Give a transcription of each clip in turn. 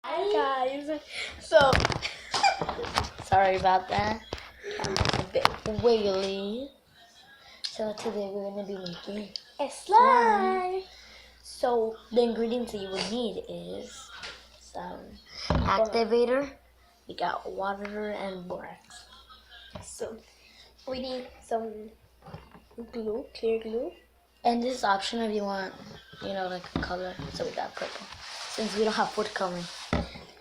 Hi guys. So sorry about that. Camera's a bit wiggly. So today we're gonna be making A slime. So the ingredients that you would need is some activator. We got water and borax. So we need some glue, clear glue. And this is optional if you want, like a color. So we got purple. Since we don't have food coloring.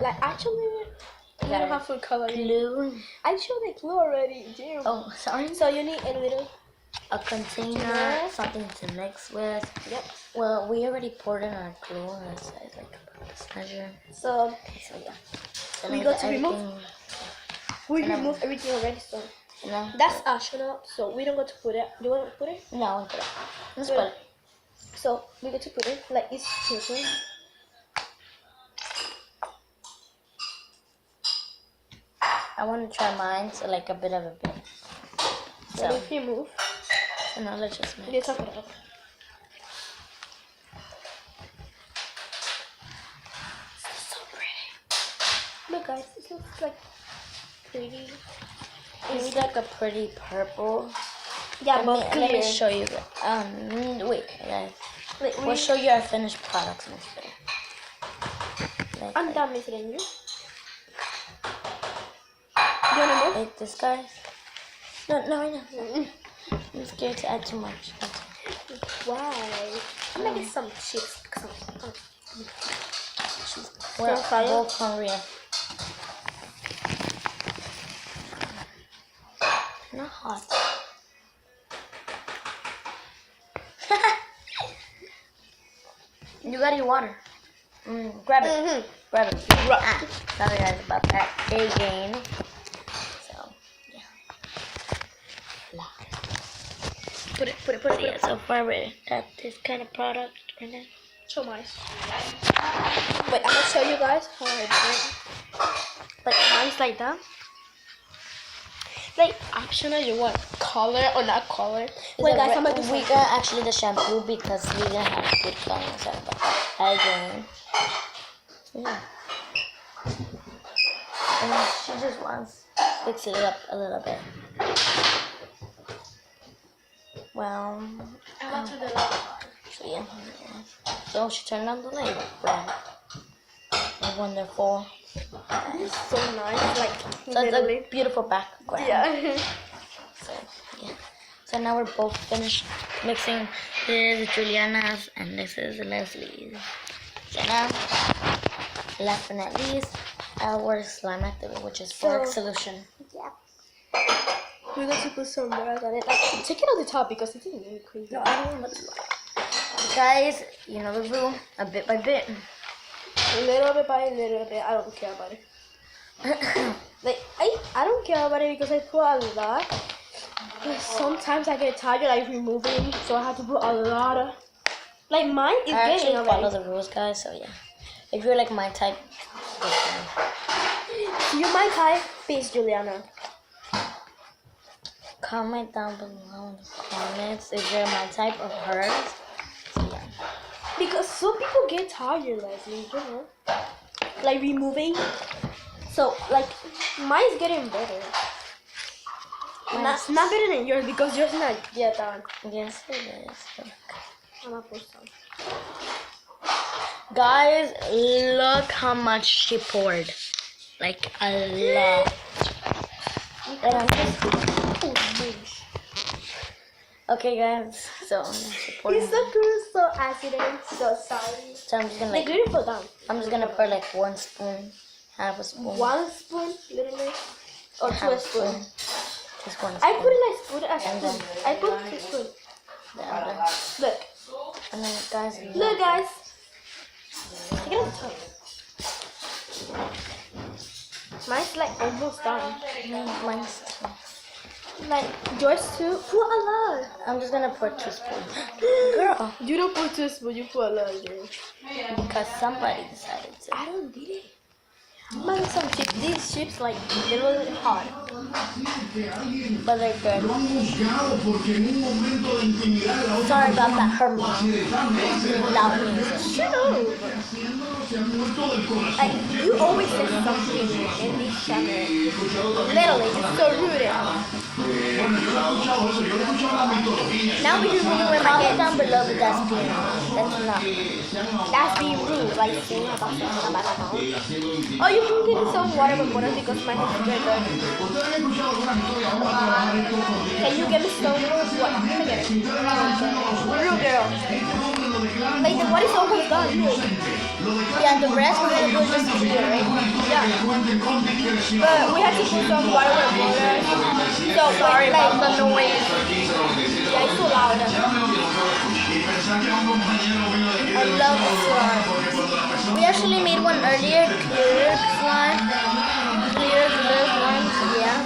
Like actually, we don't have food coloring. Glue. I showed the glue already. Damn. Oh, sorry. So you need a little container, something to mix with. Yep. Well, we already poured in our glue. That's like this measure. So yeah. So we got to remove. We remove everything already. So that's optional. So we don't got to put it. Do you want to put it? No, we put it. Let's put it. So we got to put it like it's chicken. I want to try mine, so like a bit of a bit. So if you move. So now let's just mix. You top it up. So pretty. Look guys, it looks like pretty. It's like a pretty purple. Yeah, let but me show you. Wait, guys. We'll show you our finished products next video. I'm done missing you. You wanna move? Like this, guys? No, I know. I'm scared to add too much. Why? I'm gonna get some chips. We're both hungry. Not hot. You got your water. Grab it. Grab it. Sorry guys about that. Again. So, yeah. Put it. Yeah, so far we got this kind of product right now. Show mine. Wait, I'm gonna show you guys how I do it. Like mine's like that. Like optional, you want color or not color? Wait, guys, I'm gonna do we got actually the shampoo because we didn't have good coloring. Sorry about that. Again. Yeah. And she just wants to fix it up a little bit. Well, I want to do that. so yeah. So she turned on the light. Right. Wonderful. It's so nice, like So it's a beautiful background. Yeah. So yeah. So now we're both finished mixing. This is Juliana's and this is Leslie's. So now, last but not least, our slime activator, which is borax solution. Yeah. We're going to put some borax on it. Like, take it on the top because it's really crazy. No, I don't want to. Guys, you know the rule. A bit by bit. A little bit by a little bit. I don't care about it. Like I don't care about it because I put a lot. But sometimes I get tired like removing, so I have to put a lot of. Like mine is I getting actually already. follow the rules, guys. So yeah, if you're like my type, You're my type, please, Juliana. comment down below in the comments if you're my type of hers. So yeah. Because some people get tired, Leslie, you know? Like removing. So, like, mine's getting better. Not better than yours because yours not yet done. Yes, it is. I'm gonna put some. Guys, look how much she poured. Like, a lot. And I'm just... Okay, guys, so It's so good, so accident, so sorry. So I'm just gonna Like, beautiful down. I'm just gonna put like 1 spoon, half a spoon. 1 spoon, literally, or 2 spoons. Just 1 spoon. I put it like spoon as And spoon. then- I put 2 spoons. Look. And then guys, Look, guys. Take it on the top. Mine's like almost done. mine's Like yours too. Put a lot. I'm just gonna put 2 spoons. Girl, You don't put 2 spoons. You put a lot. because somebody decided to. I don't need it. Mine is some chips. These chips like literally hot. But they're good. Sorry about that. Her mom loud music. Shut up. Like, you always say something in this channel. Literally, it's so rude. Now we can move with my Comment kids. down below if that's being that's not. That's being rude, like saying about something about my mouth. Oh, you can get some water with water because my hands are very dirty. Can you give me some water? Forget it. Real girl. Like the water is almost done. Yeah, the rest we're gonna do is just clear, right? Yeah. But we have to put some water with water. So sorry about the noise. Yeah, it's so loud. I love slime. We actually made one earlier, clear slime. Clear slime, yeah.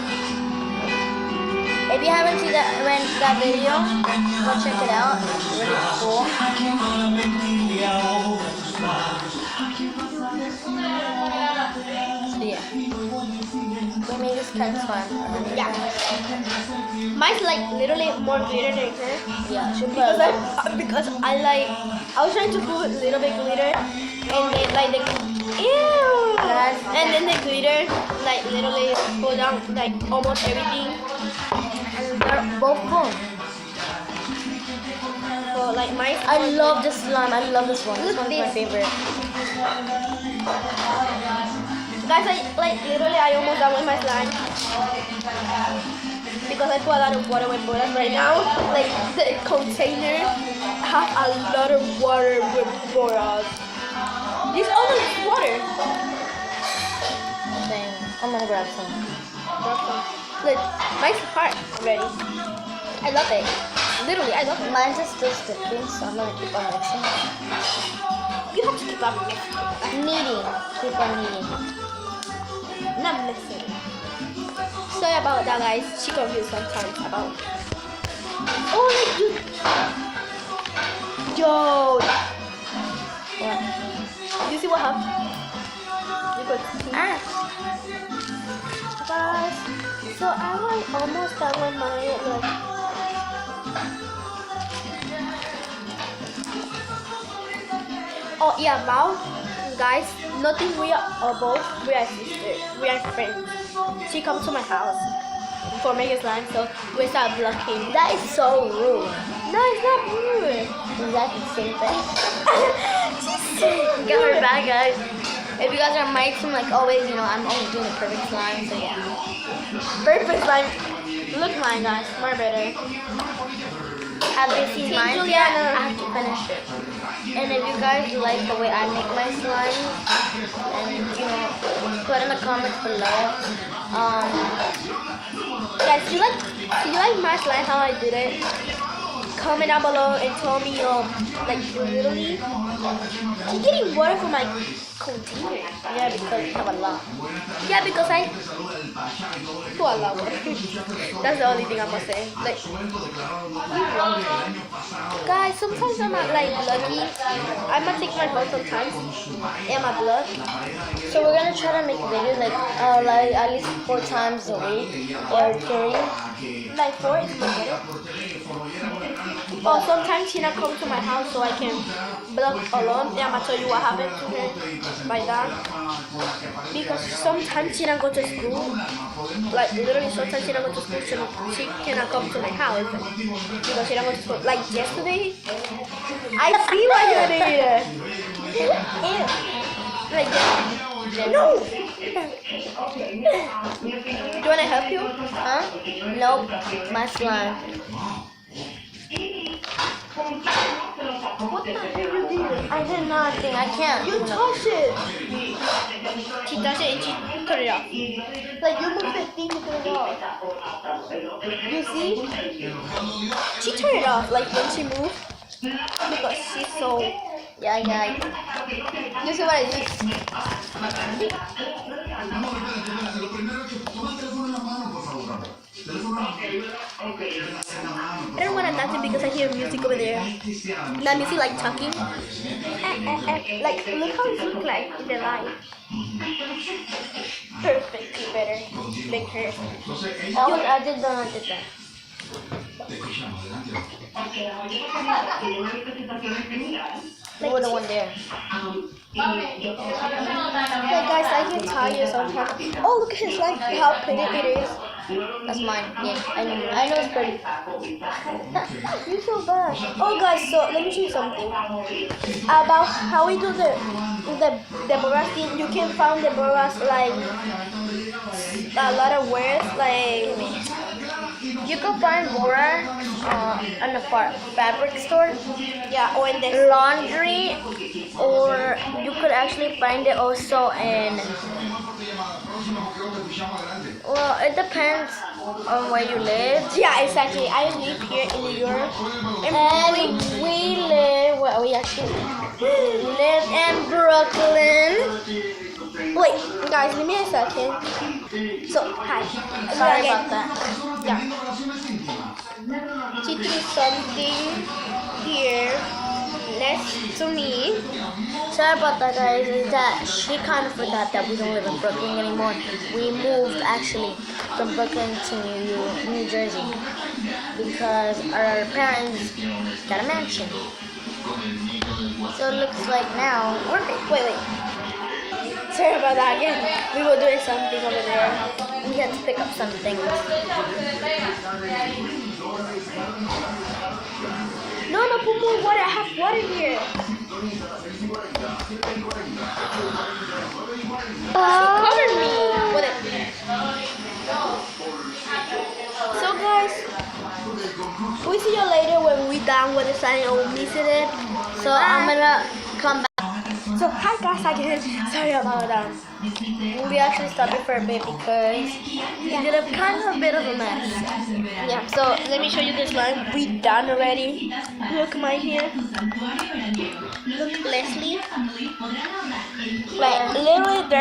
If you haven't seen that video, go check it out. It's really cool. So yeah. We made this kind of slime. Yeah. Mine's like literally more glitter than her. Yeah, she put Because I was trying to put a little bit glitter and then like the ew, and then the glitter like literally pull down like almost everything. and they're both full. So like mine. I love this slime. I love this one. This Look one's my this. favorite. Guys, literally I almost done with my slime because I put a lot of water with boras right now. Like the container has a lot of water with boras. This all is water. Dang. I'm gonna grab some. Look, mine's hard already. I love it. Literally, I love it. Mine's is still sticking, so I'm gonna keep on mixing. You have to keep up mixing. Kneading. Keep on kneading. Not mixing. Sorry about that, guys. She confused sometimes about. Oh, like you. Yo. What? You see what happened? You could see. Ah. Guys, so I was almost done with my look. Oh yeah, now, guys, nothing we are both. We are sisters. We are friends. She comes to my house for making slime, so we start blocking. That is so rude. No, it's not rude. Exactly the same thing. She's Get her back, guys. If you guys are mics, I'm like always, I'm always doing the perfect slime, so yeah. perfect slime. Look mine, guys. More better. Have you seen mine yet? Juliana. I have to finish it. And if you guys like the way I make my slime, and put in the comments below. Guys, do you like my slime how I did it? Comment down below and tell me like literally I'm getting water from my container. Yeah, because you have a lot. Yeah, because I put a lot of water. That's the only thing I must say. Like guys, sometimes I'm not like lucky. I might take my phone sometimes and my blood. So we're gonna try to make videos like at least 4 times a week or 3. Like 4 is better. Oh, sometimes Tina comes to my house so I can block alone. Yeah, I'm gonna tell you what happened to her by that. Because sometimes Tina go to school. Like literally sometimes Tina go to school, she cannot come to my house. Because she don't go to school. Like yesterday, I see what you did. Like no! Do you wanna help you? Huh? Nope. My slime. What the hell you did? I did nothing. I can't. You touched it! She touched it and she cut it off. Like you moved the thing to cut it off. You see? She turned it off like when she moved. Because she's so... Yeah. You see what I did? I don't want to dance it because I hear music over there. That music like talking. Like look how it looks like in the light. Perfectly better than her. I did that. You were the one there. Like guys, I get tired sometimes. Oh, look at his slime. How pretty it is. That's mine. Yeah, I know it's pretty. You're so bad. Oh guys, so let me show you something about how we do the Boras thing. You can find the Boras like a lot of words like You can find Bora on the fabric store, yeah, or in the laundry, or you could actually find it also in. Well, it depends on where you live. yeah, exactly. I live here in New York, And we actually live in Brooklyn. wait, guys, give me a second. So hi. Sorry Again. about that. Yeah. She threw something here next to me. Sorry about that, guys. Is that she kind of forgot that we don't live in Brooklyn anymore. We moved actually from Brooklyn to New Jersey because our parents got a mansion. So it looks like now we're Wait. Sorry about that again. We were doing something over there. we had to pick up some things. No, put more water. I have water here. Cover me. Wait. So guys, we'll see you later when we're done with the signing or missing it. So I'm gonna come back. So hi guys again. Sorry about that. We actually stopped it for a bit because we did a kind of a bit of a mess. Yeah, so let me show you this line. We done already. Look my hair. Look Leslie. Like literally